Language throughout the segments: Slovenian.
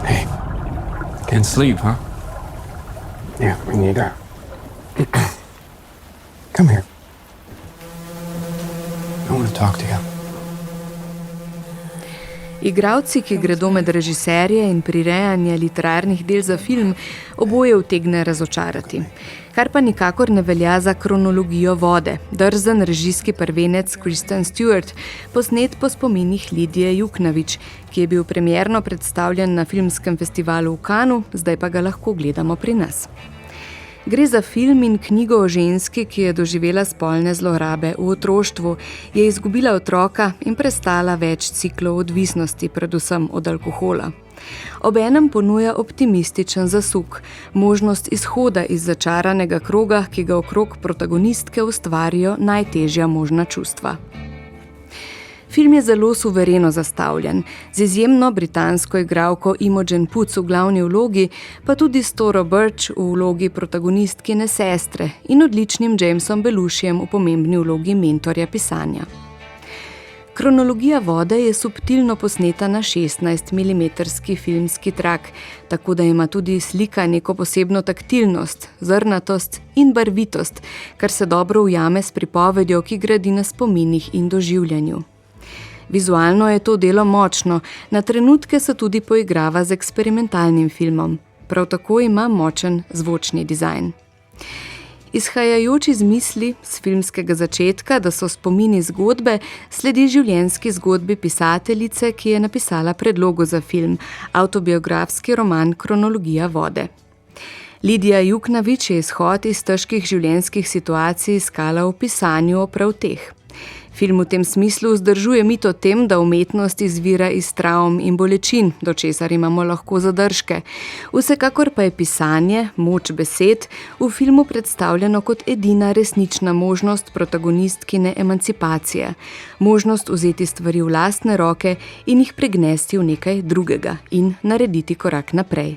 Hey, can't sleep, huh? Yeah, we need that. Come here. I want to talk to you. Igralci, ki gredo med režiserje in prirejanje literarnih del za film, oboje utegne razočarati. Kar pa nikakor ne velja za Kronologijo vode, drzen režijski prvenec Kristen Stewart, posnet po spominih Lidije Juknavič, ki je bil premierno predstavljen na filmskem festivalu v Cannesu, zdaj pa ga lahko gledamo pri nas. Gre za film in knjigo o ženski, ki je doživela spolne zlorabe v otroštvu, je izgubila otroka in prestala več ciklov odvisnosti, predvsem od alkohola. Obenem ponuja optimističen zasuk, možnost izhoda iz začaranega kroga, ki ga okrog protagonistke ustvarijo najtežja možna čustva. Film je zelo suvereno zastavljen, z izjemno britansko igralko Imogen Poots v glavni vlogi, pa tudi s Toro Birch v vlogi protagonistkine sestre in odličnim Jamesom Belushijem v pomembni vlogi mentorja pisanja. Kronologija vode je subtilno posneta na 16-milimetrski filmski trak, tako da ima tudi slika neko posebno taktilnost, zrnatost in barvitost, kar se dobro ujame s pripovedjo, ki gradi na spominih in doživljanju. Vizualno je to delo močno, na trenutke se tudi poigrava z eksperimentalnim filmom. Prav tako ima močen zvočni dizajn. Izhajajoč iz misli z filmskega začetka, da so spomini zgodbe, sledi življenjski zgodbi pisateljice, ki je napisala predlogo za film, avtobiografski roman Kronologija vode. Lidija Juknavič je izhod iz težkih življenjskih situacij iskala v pisanju o prav teh. Film v tem smislu vzdržuje mit o tem, da umetnost izvira iz travm in bolečin, do česar imamo lahko zadržke. Vsekakor pa je pisanje, moč besed, v filmu predstavljeno kot edina resnična možnost protagonistkine emancipacije. Možnost vzeti stvari v lastne roke in jih pregnesti v nekaj drugega in narediti korak naprej.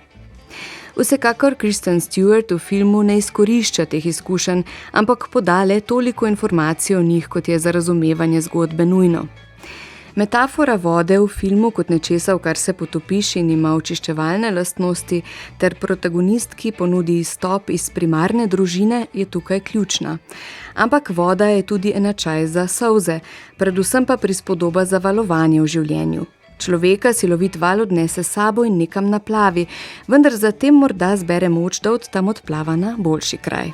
Vsekakor Kristen Stewart v filmu ne izkorišča teh izkušenj, ampak poda le toliko informacij o njih, kot je za razumevanje zgodbe nujno. Metafora vode v filmu kot nečesa, v kar se potopiš in ima očiščevalne lastnosti, ter protagonistki ponudi izstop iz primarne družine, je tukaj ključna. Ampak voda je tudi enačaj za solze, predvsem pa prispodoba za valovanje v življenju. Človeka silovit val odnese s sabo in nekam naplavi, vendar zatem morda zbere moč, da od tam odplava na boljši kraj.